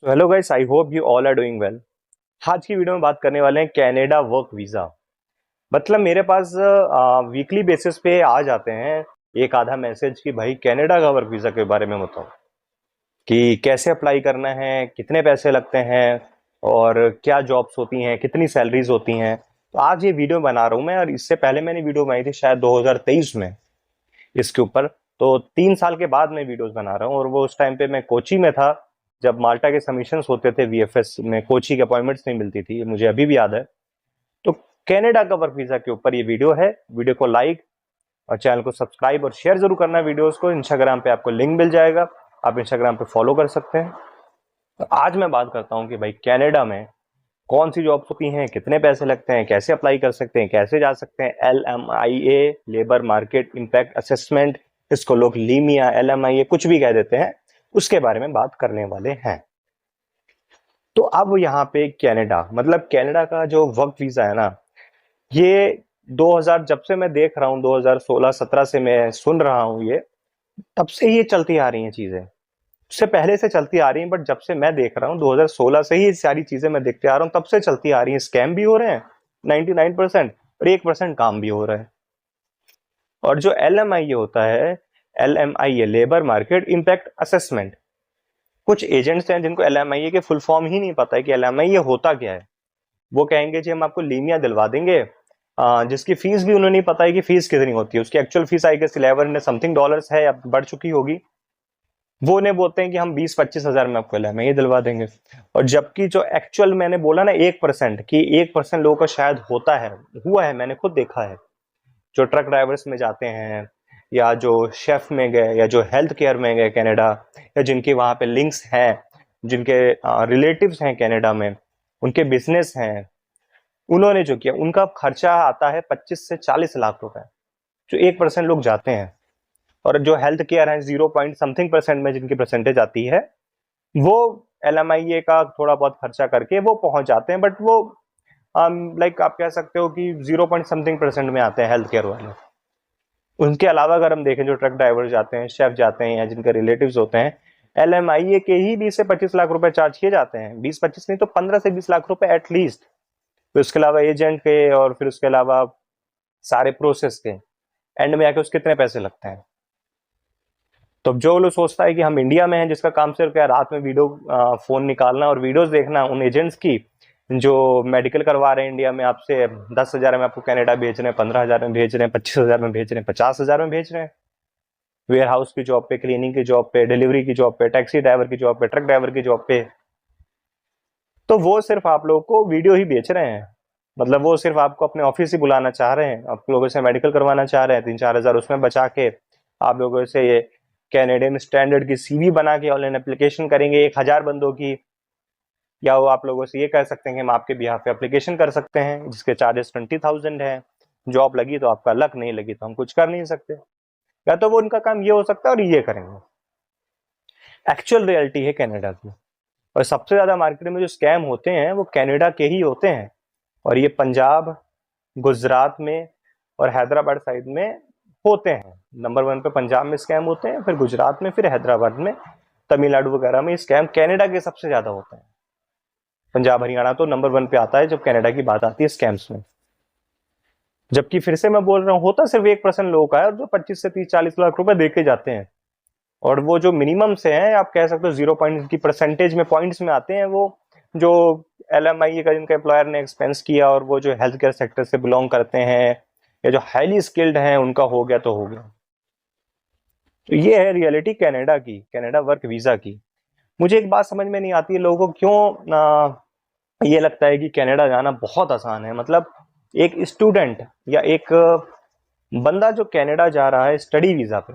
Hello guys, I hope you all are doing well. आज की video में बात करने वाले हैं कनाडा वर्क वीज़ा। मतलब मेरे पास वीकली बेसिस पे आ जाते हैं एक आधा मैसेज कि भाई कनाडा का वर्क वीज़ा के बारे में बताओ कि कैसे अप्लाई करना है, कितने पैसे लगते हैं और क्या जॉब्स होती हैं, कितनी सैलरीज होती हैं। तो आज ये वीडियो बना रहा हूँ मैं, और इससे पहले मैंने वीडियो बनाई थी शायद 2023 में इसके ऊपर। तो 3 साल के बाद मैं वीडियोस बना रहा हूँ, और वो उस टाइम पे मैं कोची में था जब माल्टा के सबमिशंस होते थे वीएफएस में। कोची के अपॉइंटमेंट्स नहीं मिलती थी, मुझे अभी भी याद है। तो कनाडा का वर्क वीजा के ऊपर ये वीडियो है। वीडियो को लाइक और चैनल को सब्सक्राइब और शेयर जरूर करना। वीडियोस को इंस्टाग्राम पे आपको लिंक मिल जाएगा, आप इंस्टाग्राम पे फॉलो कर सकते हैं। तो आज मैं बात करता हूँ कि भाई कनाडा में कौन सी जॉब्स होती हैं, कितने पैसे लगते हैं, कैसे अप्लाई कर सकते हैं, कैसे जा सकते हैं। LMIA, labour market impact assessment, इसको लोग लीमिया, LMIA कुछ भी कह देते हैं, उसके बारे में बात करने वाले हैं। तो अब यहाँ पे कनाडा, मतलब कनाडा का जो वर्क वीजा है ना, ये 2000 जब से मैं देख रहा हूँ, 2016-17 से मैं सुन रहा हूँ ये, तब से ये चलती आ रही हैं चीजें। उससे पहले से चलती आ रही हैं, बट जब से मैं देख रहा हूँ 2016 से ही सारी चीजें मैं देखते आ रहा हूँ, तब से चलती आ रही हैं। स्कैम भी हो रहे हैं 99% और 1% काम भी हो रहा है। और जो LMIA होता है, LMIA labour market impact assessment, कुछ एजेंट्स हैं जिनको LMIA के फुल फॉर्म ही नहीं पता है कि LMIA होता क्या है। वो कहेंगे जी हम आपको लीमिया दिलवा देंगे, जिसकी फीस भी उन्हें नहीं पता है कि फीस कितनी होती है। उसकी actual fees I guess 11 something dollars है, अब बढ़ चुकी होगी। वो उन्हें बोलते हैं कि हम 20-25 हजार में आपको LMIA दिलवा देंगे। और जबकि जो एक्चुअल मैंने बोला ना 1%, कि 1% लोगों का शायद होता है, हुआ है, मैंने खुद देखा है। जो ट्रक ड्राइवर्स में जाते हैं, या जो शेफ में गए, या जो हेल्थ केयर में गए कनाडा, या जिनके वहां पे लिंक्स हैं, जिनके रिलेटिव्स हैं कनाडा में, उनके बिजनेस हैं, उन्होंने जो किया, उनका खर्चा आता है 25 से 40 लाख रुपए। जो 1% लोग जाते हैं, और जो हेल्थ केयर है 0 पॉइंट समथिंग परसेंट में जिनकी परसेंटेज आती है, वो LMIA का थोड़ा बहुत खर्चा करके वो पहुंच जाते हैं। बट वो लाइक आप कह सकते हो कि 0 पॉइंट समथिंग परसेंट में आते हैं हेल्थ केयर वाले। उनके अलावा अगर हम देखें, जो ट्रक ड्राइवर जाते हैं, शेफ जाते हैं, या जिनके रिलेटिव्स होते हैं, LMIA के ही 20 से 25 लाख रुपए चार्ज किए जाते हैं। 20-25 नहीं तो 15 से 20 लाख रुपए एटलीस्ट। फिर उसके अलावा एजेंट के, और फिर उसके अलावा सारे प्रोसेस के, एंड में आके उसके कितने पैसे लगते हैं। तो जो लोग सोचता है कि हम इंडिया में हैं, जिसका काम सिर्फ क्या रात में वीडियो फोन निकालना और वीडियोस देखना उन एजेंट्स की, जो मेडिकल करवा रहे हैं इंडिया में आपसे, 10 हजार में आपको कनाडा भेज रहे हैं, 15 हजार में भेज रहे हैं, 25 हजार में भेज रहे हैं, 50 हजार में भेज रहे हैं। वेयर हाउस की जॉब पे, क्लीनिंग की जॉब पे, डिलीवरी की जॉब पे, टैक्सी ड्राइवर की जॉब पे, ट्रक ड्राइवर की जॉब पे। तो वो सिर्फ आप लोगों को वीडियो ही बेच रहे हैं। मतलब वो सिर्फ आपको अपने ऑफिस ही बुलाना चाह रहे हैं, आप लोगों से मेडिकल करवाना चाह रहे हैं, 3-4 हजार उसमें बचा के आप लोगों से ये कैनेडियन स्टैंडर्ड की CV बना के ऑनलाइन एप्लीकेशन करेंगे 1,000 बंदों की। या वो आप लोगों से ये कह सकते हैं कि हम आपके बिहाफ पे एप्लीकेशन कर सकते हैं, जिसके चार्जेस 20,000 है। जॉब लगी तो आपका लक, नहीं लगी तो हम कुछ कर नहीं सकते। या तो वो उनका काम ये हो सकता है और ये करेंगे। एक्चुअल रियलिटी है कनाडा की। और सबसे ज्यादा मार्केट में जो स्कैम होते हैं वो कनाडा के ही होते हैं। और ये पंजाब, गुजरात में और हैदराबाद साइड में होते हैं। नंबर 1 पे पंजाब में स्कैम होते हैं, फिर गुजरात में, फिर हैदराबाद में, तमिलनाडु वगैरह में स्कैम कनाडा के सबसे ज्यादा होते हैं। पंजाब हरियाणा तो नंबर 1 पे आता है जब कनाडा की बात आती है स्कैम्स में। जबकि फिर से मैं बोल रहा हूँ, होता सिर्फ 1% लोगों का है, और जो 25 से 30-40 लाख रुपए दे के जाते हैं। और वो जो मिनिमम से हैं, आप कह सकते हो 0 पॉइंट की परसेंटेज में, पॉइंट्स में आते हैं, वो जो LMIA का जिनका एम्प्लॉयर ने एक्सपेंस किया, और वो जो हेल्थ केयर सेक्टर से बिलोंग करते हैं, या जो हाईली स्किल्ड हैं, उनका हो गया तो हो गया। तो ये है रियलिटी कनाडा की, कनाडा वर्क वीजा की। मुझे एक बात समझ में नहीं आती है, लोगों को क्यों ये लगता है कि कनाडा जाना बहुत आसान है। मतलब एक स्टूडेंट या एक बंदा जो कनाडा जा रहा है स्टडी वीजा पे,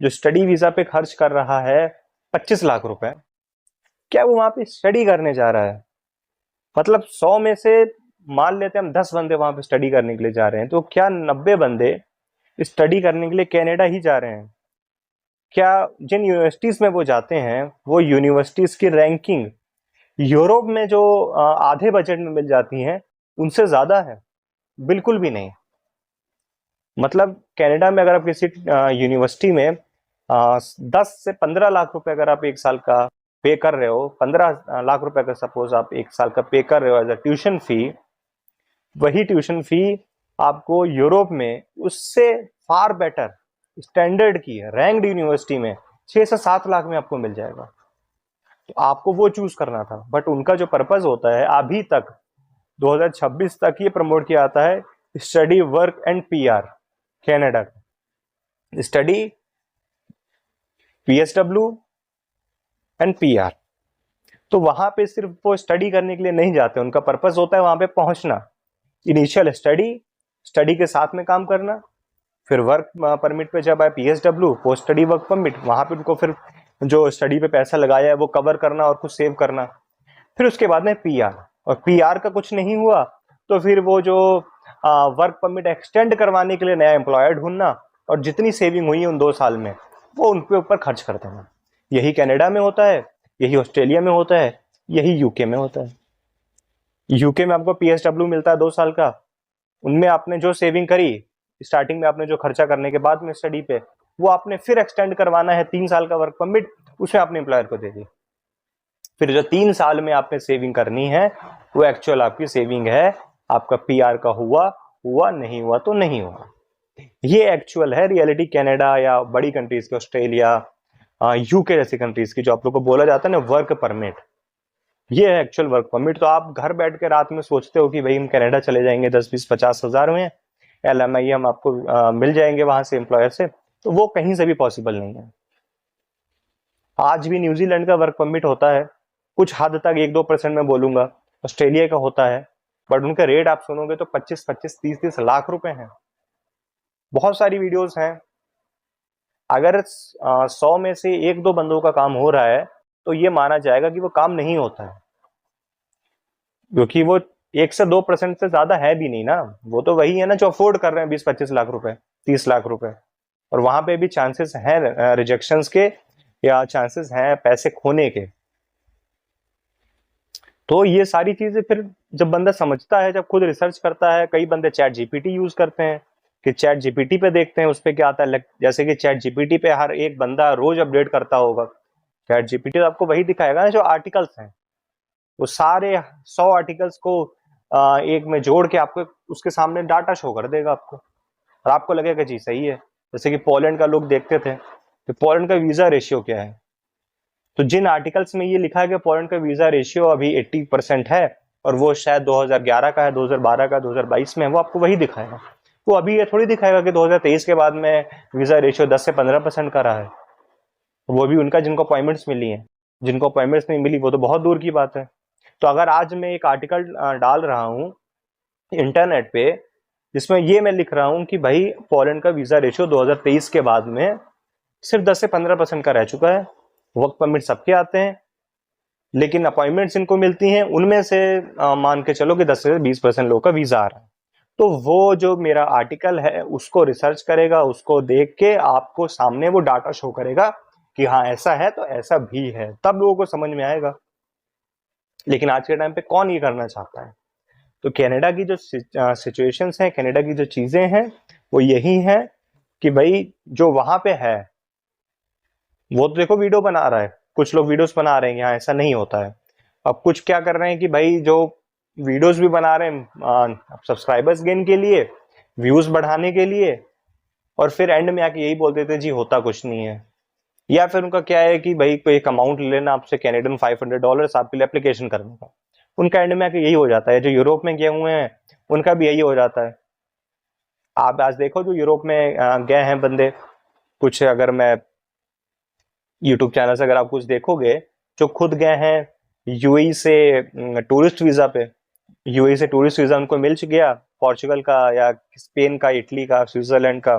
जो स्टडी वीजा पे खर्च कर रहा है 25 लाख रुपए, क्या वो वहां पे स्टडी करने जा रहा है? मतलब 100 में से मान लेते हैं हम 10 बंदे वहां पे स्टडी करने के लिए जा रहे हैं, तो क्या 90 बंदे स्टडी करने के लिए कनाडा ही जा रहे हैं? क्या जिन यूनिवर्सिटीज में वो जाते हैं, वो यूनिवर्सिटीज की रैंकिंग यूरोप में जो आधे बजट में मिल जाती हैं, उनसे ज्यादा है? बिल्कुल भी नहीं। मतलब कनाडा में अगर आप किसी यूनिवर्सिटी में 10 से 15 लाख रुपए अगर आप एक साल का पे कर रहे हो, 15 लाख रुपए का सपोज आप 1 साल का पे कर रहे हो एज अ ट्यूशन फी, वही ट्यूशन फी आपको यूरोप में उससे फार बेटर स्टैंडर्ड की रैंक्ड यूनिवर्सिटी में 6 से 7 लाख में आपको मिल जाएगा। तो आपको वो चूज करना था, बट उनका जो पर्पज होता है अभी तक 2026 तक ये प्रमोट किया जाता है study work and PR. Canada का स्टडी, पीएसडब्ल्यू एंड पीआर। तो वहां पे सिर्फ वो स्टडी करने के लिए नहीं जाते, उनका पर्पस होता है वहां पे पहुंचना। इनिशियल स्टडी, स्टडी के साथ में काम करना, फिर वर्क परमिट पे जब आए PSW, post study work permit, वहां पे उनको फिर जो स्टडी पे पैसा लगाया है वो कवर करना और कुछ सेव करना। फिर उसके बाद में पीआर, और पीआर का कुछ नहीं हुआ तो फिर वो जो वर्क परमिट एक्सटेंड करवाने के लिए नया एम्प्लॉयर ढूंढना, और जितनी सेविंग हुई है उन 2 साल में वो उनके ऊपर खर्च कर देना। यही कनाडा में होता है, यही ऑस्ट्रेलिया में होता है, यही यूके में होता है। यूके में आपको पीएसडब्ल्यू मिलता है 2 साल का, उनमें आपने जो सेविंग करी स्टार्टिंग में, आपने जो खर्चा करने के बाद में स्टडी पे, वो आपने फिर एक्सटेंड करवाना है 3 साल का वर्क परमिट, उसमें आपने एम्प्लॉयर को दे दी। फिर जो 3 साल में आपने सेविंग करनी है वो एक्चुअल आपकी सेविंग है, आपका पीआर का हुआ हुआ, नहीं हुआ तो नहीं हुआ। ये एक्चुअल है रियलिटी कनाडा या बड़ी कंट्रीज की, ऑस्ट्रेलिया, यूके जैसी कंट्रीज की, जो आप लोग को बोला जाता है ना वर्क परमिट, ये है एक्चुअल वर्क परमिट। तो आप घर बैठ के रात में सोचते हो कि भाई हम कनाडा चले जाएंगे 10-20-50 हजार में, LMI हम आपको मिल जाएंगे वहां से एम्प्लॉयर से, तो वो कहीं से भी पॉसिबल नहीं है। आज भी न्यूजीलैंड का वर्क परमिट होता है, कुछ हद तक 1-2% में बोलूंगा, ऑस्ट्रेलिया का होता है, बट उनका रेट आप सुनोगे तो 25-25, 30-30 लाख रुपए हैं। बहुत सारी वीडियोस हैं। अगर 100 में से 1-2 बंदों का काम हो रहा है तो ये माना जाएगा कि वो काम नहीं होता है, क्योंकि वो 1 से 2% से ज्यादा है भी नहीं ना। वो तो वही है ना जो अफोर्ड कर रहे हैं 20-25 लाख रुपए, 30 लाख रुपए, और वहां पे भी चांसेस हैं रिजेक्शंस के, या चांसेस हैं पैसे खोने के। तो ये सारी चीजें फिर जब बंदा समझता है, जब खुद रिसर्च करता है, कई बंदे चैट जीपीटी यूज करते हैं कि चैट जीपीटी पे देखते हैं उस पे क्या आता है, जैसे कि चैट जीपीटी पे हर एक बंदा रोज अपडेट करता होगा। चैट जीपीटी तो आपको वही दिखाएगा ना जो आर्टिकल्स हैं, वो सारे 100 आर्टिकल्स को एक में जोड़ के आपको उसके सामने डाटा शो कर देगा आपको, और आपको लगेगा जी सही है। जैसे कि पोलैंड का लोग देखते थे कि पोलैंड का वीजा रेशियो क्या है, तो जिन आर्टिकल्स में ये लिखा है कि पोलैंड का वीजा रेशियो अभी 80% है, और वो शायद 2011 का है, 2012 का, 2022 में है, वो आपको वही दिखाएगा। वो अभी ये थोड़ी दिखाएगा कि 2023 के बाद में वीजा रेशियो 10 से 15% का रहा है। वो भी उनका जिनको अपॉइंटमेंट्स मिली हैं, जिनको अपॉइंटमेंट्स नहीं मिली वो तो बहुत दूर की बात है। तो अगर आज मैं एक आर्टिकल डाल रहा हूँ इंटरनेट पे जिसमें ये मैं लिख रहा हूँ कि भाई पोलैंड का वीजा रेशियो 2023 के बाद में सिर्फ 10 से 15% का रह चुका है, वर्क परमिट सबके आते हैं, लेकिन अपॉइंटमेंट्स इनको मिलती हैं, उनमें से मान के चलो कि 10 से 20% लोगों का वीजा आ रहा है। तो वो जो मेरा आर्टिकल है उसको रिसर्च करेगा, उसको देख के आपको सामने वो डाटा शो करेगा कि हाँ ऐसा है तो ऐसा भी है, तब लोगों को समझ में आएगा। लेकिन आज के टाइम पे कौन ये करना चाहता है? तो कनाडा की जो सिचुएशंस हैं, कनाडा की जो चीजें हैं वो यही है कि भाई जो वहां पे है वो तो देखो वीडियो बना रहा है, कुछ लोग वीडियोस बना रहे हैं, यहाँ ऐसा नहीं होता है। अब कुछ क्या कर रहे हैं कि भाई जो वीडियोस भी बना रहे हैं सब्सक्राइबर्स गेन के लिए, व्यूज बढ़ाने के लिए, और फिर एंड में आके यही बोल देते हैं जी होता कुछ नहीं है। या फिर उनका क्या है कि भाई कोई एक अमाउंट ले लेना आपसे, कैनेडियन $500 आपके लिए एप्लीकेशन करने का, उनका एंड में आके यही हो जाता है। जो यूरोप में गए हुए हैं उनका भी यही हो जाता है। आप आज देखो जो यूरोप में गए हैं बंदे, कुछ अगर मैं यूट्यूब चैनल से अगर आप कुछ देखोगे, जो खुद गए हैं यूएई से टूरिस्ट वीजा पे, यूएई से टूरिस्ट वीजा उनको मिल गया, पोर्चुगल का या स्पेन का, इटली का, स्विट्जरलैंड का,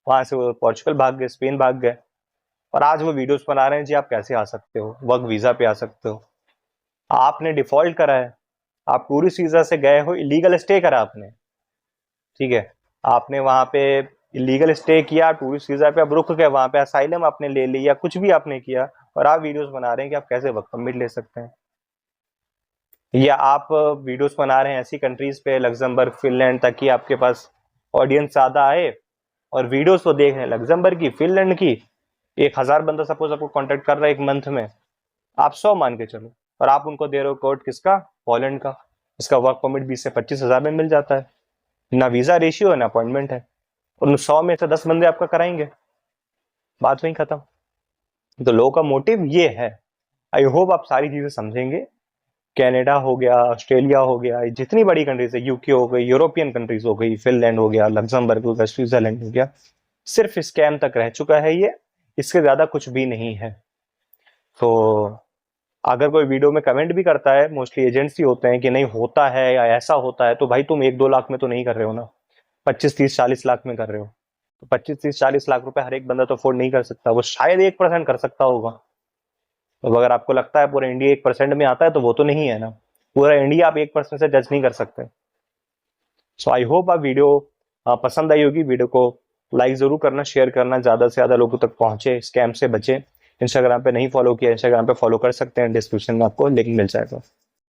वहां से वो पोर्चुगल भाग गए, स्पेन भाग गए, और आज वो वीडियोस बना रहे हैं जी आप कैसे आ सकते हो, वर्क वीजा पे आ सकते हो। आपने डिफॉल्ट करा है, आप टूरिस्ट वीजा से गए हो, इलीगल स्टे करा आपने, ठीक है, आपने वहां पे इलीगल स्टे किया, टूरिस्ट वीजा पे आप रुक गए, वहां पे असाइलम आपने ले लिया, कुछ भी आपने किया, और आप वीडियोस बना रहे हैं कि आप कैसे वर्क परमिट ले सकते हैं। या आप वीडियोस बना रहे हैं ऐसी कंट्रीज पे, लग्जमबर्ग, फिनलैंड, ताकि आपके पास ऑडियंस ज्यादा आए और वीडियोस को देख रहे हैं लग्जमबर्ग की, फिनलैंड की, 1000 बंदा सपोज आपको कांटेक्ट कर रहा है एक मंथ में, आप 100 मान के चलो, और आप उनको दे रहे हो कोड किसका, पोलैंड का। इसका वर्क परमिट 20 से 25 हज़ार में मिल जाता है, ना वीजा रेशियो है ना अपॉइंटमेंट है, और उन 100 में से 10 बंदे आपका कराएंगे, बात वहीं खत्म। तो लोगों का मोटिव ये है। आई होप आप सारी चीजें समझेंगे। कनाडा हो गया, ऑस्ट्रेलिया हो गया, जितनी बड़ी कंट्रीज है, यूके हो गई, यूरोपियन कंट्रीज हो गई, फिनलैंड हो गया, लग्जमबर्ग हो गया, स्विट्जरलैंड हो गया, सिर्फ स्कैम तक रह चुका है ये, इससे ज्यादा कुछ भी नहीं है। तो अगर कोई वीडियो में कमेंट भी करता है, मोस्टली एजेंट्स ही होते हैं कि नहीं होता है या ऐसा होता है, तो भाई तुम 1-2 लाख में तो नहीं कर रहे हो ना, 25-30-40 लाख में कर रहे हो। तो 25-30-40 लाख रुपए हर एक बंदा तो अफोर्ड नहीं कर सकता, वो शायद 1% कर सकता होगा। तो अगर आपको लगता है पूरा इंडिया 1% में आता है, तो वो तो नहीं है ना, पूरा इंडिया आप 1% से जज नहीं कर सकते। सो आई होप आप वीडियो पसंद आई होगी। वीडियो को लाइक जरूर करना, शेयर करना, ज्यादा से ज्यादा लोगों तक पहुंचे, स्कैम से बचे। इंस्टाग्राम पे नहीं फॉलो किया, इंस्टाग्राम पे फॉलो कर सकते हैं, डिस्क्रिप्शन में आपको लिंक मिल जाएगा।